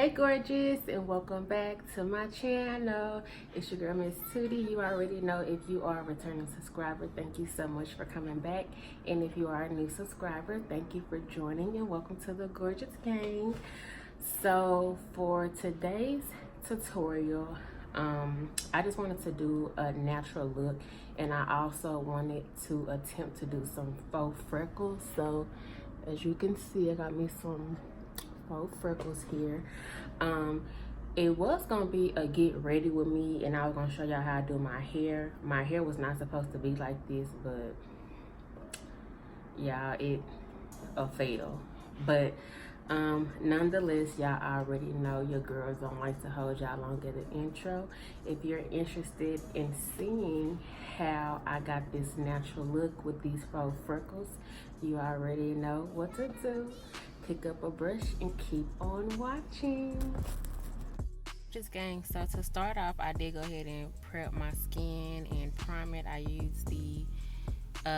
Hey gorgeous, and welcome back to my channel. It's your girl Miss Tootie. You already know, if you are a returning subscriber, thank you so much for coming back. And if you are a new subscriber, thank you for joining and welcome to the Gorgeous Gang. So for today's tutorial, I just wanted to do a natural look, and I also wanted to attempt to do some faux freckles. So as you can see, I got me some faux freckles here. It was gonna be a get ready with me, and I was gonna show y'all how I do my hair. My hair was not supposed to be like this, but yeah, it a fail. But nonetheless, y'all already know your girls don't like to hold y'all long at the intro. If you're interested in seeing how I got this natural look with these faux freckles, you already know what to do. Pick up a brush and keep on watching. Just gang, so to start off, I did go ahead and prep my skin and prime it. I used the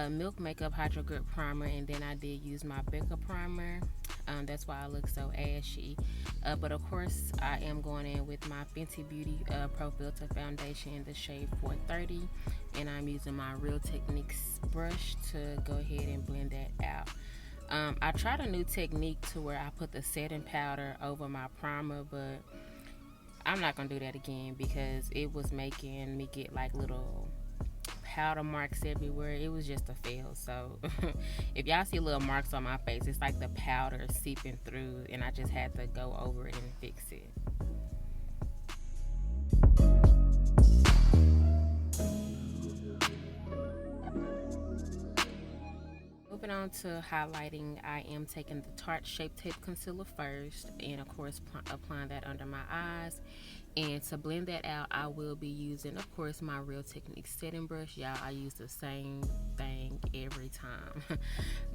Milk Makeup Hydro Grip Primer, and then I did use my Becca Primer. That's why I look so ashy. But of course, I am going in with my Fenty Beauty Pro Filter Foundation in the shade 430, and I'm using my Real Techniques brush to go ahead and blend that out. I tried a new technique to where I put the setting powder over my primer, but I'm not gonna do that again because it was making me get like little powder marks everywhere. It was just a fail. So if y'all see little marks on my face, it's like the powder seeping through, and I just had to go over it and fix it. Moving on to highlighting, I am taking the Tarte Shape Tape Concealer first, and of course applying that under my eyes. And to blend that out, I will be using, of course, my Real Techniques setting brush. Y'all, I use the same thing every time.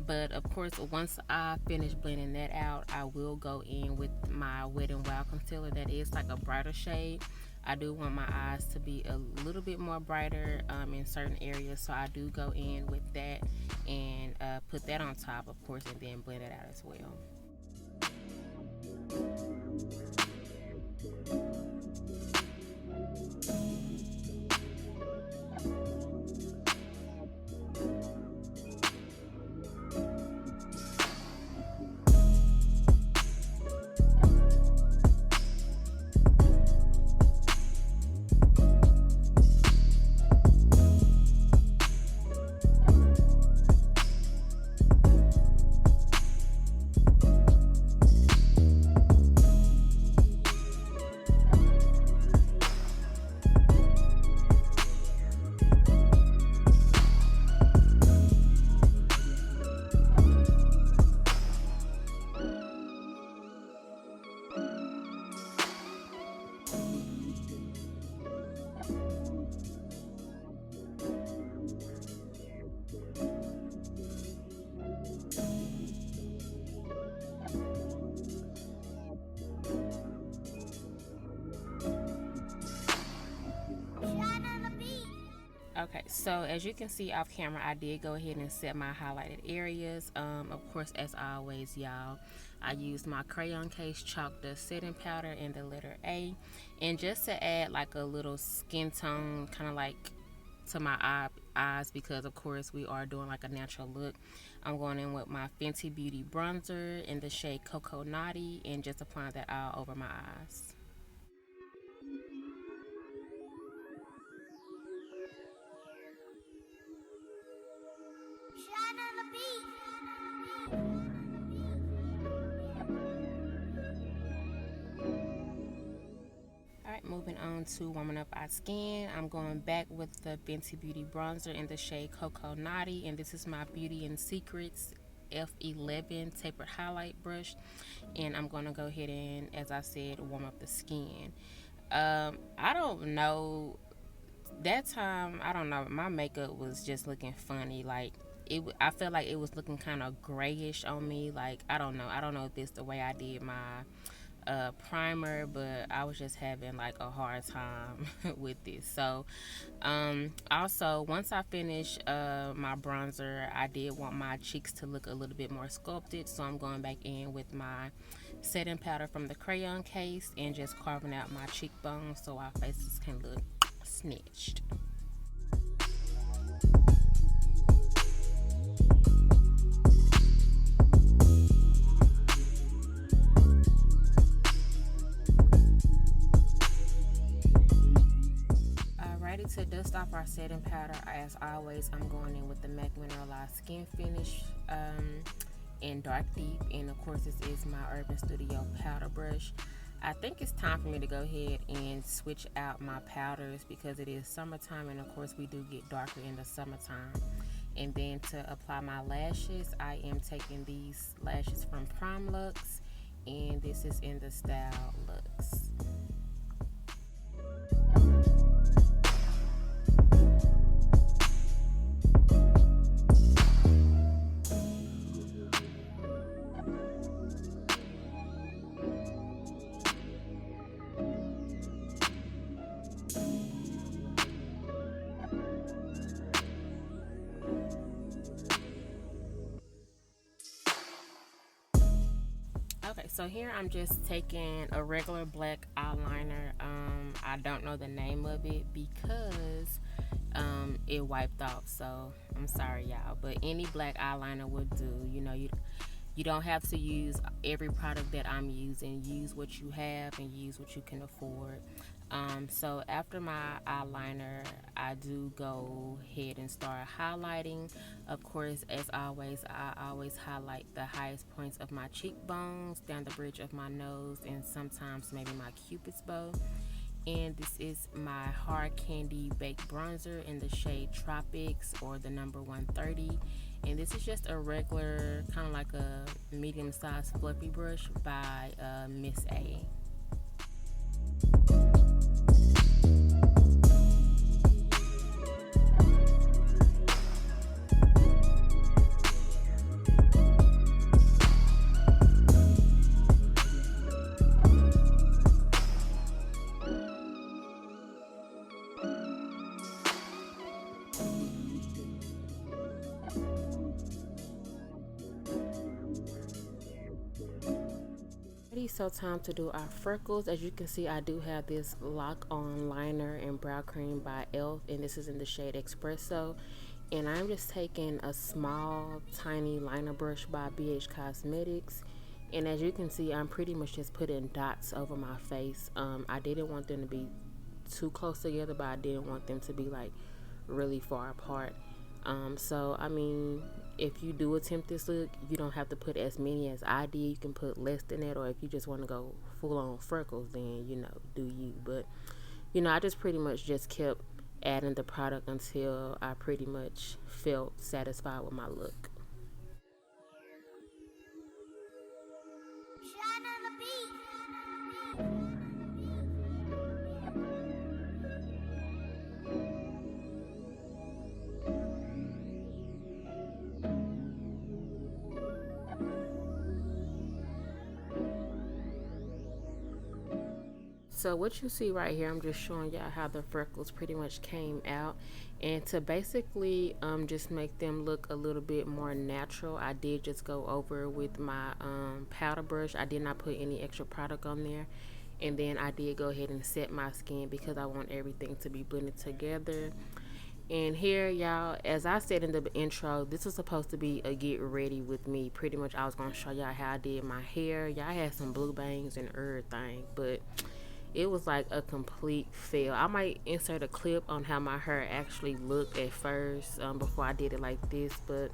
But of course, once I finish blending that out, I will go in with my Wet n Wild concealer. That is like a brighter shade. I do want my eyes to be a little bit more brighter in certain areas, so I do go in with that and put that on top, of course, and then blend it out as well. Okay, so as you can see off camera, I did go ahead and set my highlighted areas. Of course, as always, y'all, I used my Crayon Case Chalk Dust Setting Powder in the letter A. And just to add like a little skin tone, kind of like to my eyes, because of course we are doing like a natural look, I'm going in with my Fenty Beauty Bronzer in the shade Cocoa Naughty and just applying that all over my eyes. Alright, moving on to warming up our skin. I'm going back with the Fenty Beauty Bronzer in the shade Cocoa Naughty, and this is my Beauty and Secrets F11 Tapered Highlight Brush, and I'm going to go ahead and, as I said, warm up the skin. I don't know, that time, I don't know, my makeup was just looking funny. Like, I felt like it was looking kind of grayish on me. Like, I don't know if it's the way I did my primer, but I was just having like a hard time with this. So also, once I finish my bronzer, I did want my cheeks to look a little bit more sculpted, so I'm going back in with my setting powder from the Crayon case and just carving out my cheekbones so our faces can look snatched. To dust off our setting powder, as always, I'm going in with the MAC Mineralized Skin Finish in Dark Deep, and of course this is my Urban Studio powder brush. I think it's time for me to go ahead and switch out my powders because it is summertime, and of course we do get darker in the summertime. And then to apply my lashes, I am taking these lashes from Pryme Luxe, and this is in the style Luxe. Okay, so here I'm just taking a regular black eyeliner. I don't know the name of it because it wiped off, so I'm sorry y'all, but any black eyeliner would do. You know, you don't have to use every product that I'm using. Use what you have and use what you can afford. So after my eyeliner, I do go ahead and start highlighting. Of course, as always, I always highlight the highest points of my cheekbones, down the bridge of my nose, and sometimes maybe my cupid's bow. And this is my Hard Candy Baked Bronzer in the shade Tropics, or the number 130. And this is just a regular, kind of like a medium-sized fluffy brush by Miss A. So time to do our freckles. As you can see, I do have this lock on liner and brow cream by e.l.f., and this is in the shade Espresso. And I'm just taking a small tiny liner brush by BH Cosmetics, and as you can see, I'm pretty much just putting dots over my face. I didn't want them to be too close together, but I didn't want them to be like really far apart. So I mean, if you do attempt this look, you don't have to put as many as I did. You can put less than that, or if you just want to go full on freckles, then you know, do you. But you know, I just pretty much just kept adding the product until I pretty much felt satisfied with my look. So what you see right here, I'm just showing y'all how the freckles pretty much came out, and to basically just make them look a little bit more natural, I did just go over with my powder brush. I did not put any extra product on there, and then I did go ahead and set my skin because I want everything to be blended together. And here, y'all, as I said in the intro, this was supposed to be a get ready with me. Pretty much I was going to show y'all how I did my hair. Y'all had some blue bangs and everything, but it was like a complete fail. I might insert a clip on how my hair actually looked at first before I did it like this, but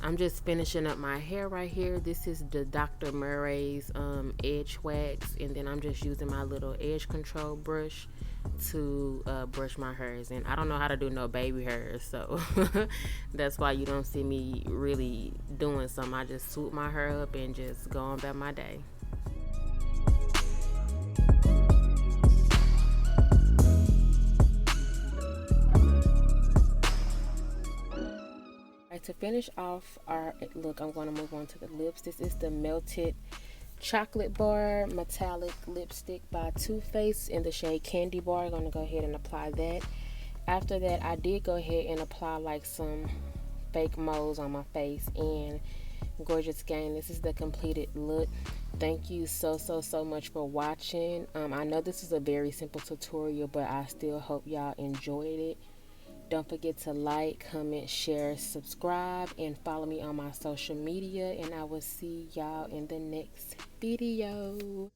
I'm just finishing up my hair right here. This is the Dr. Murray's edge wax, and then I'm just using my little edge control brush to brush my hairs. And I don't know how to do no baby hairs, so that's why you don't see me really doing something. I just swoop my hair up and just go on about my day. To finish off our look, I'm going to move on to the lips. This is the Melted Chocolate Bar Metallic Lipstick by Too Faced in the shade Candy Bar. I'm going to go ahead and apply that. After that, I did go ahead and apply like some fake moles on my face, and Gorgeous gang. This is the completed look. Thank you so much for watching. I know this is a very simple tutorial, but I still hope y'all enjoyed it. Don't forget to like, comment, share, subscribe, and follow me on my social media, and I will see y'all in the next video.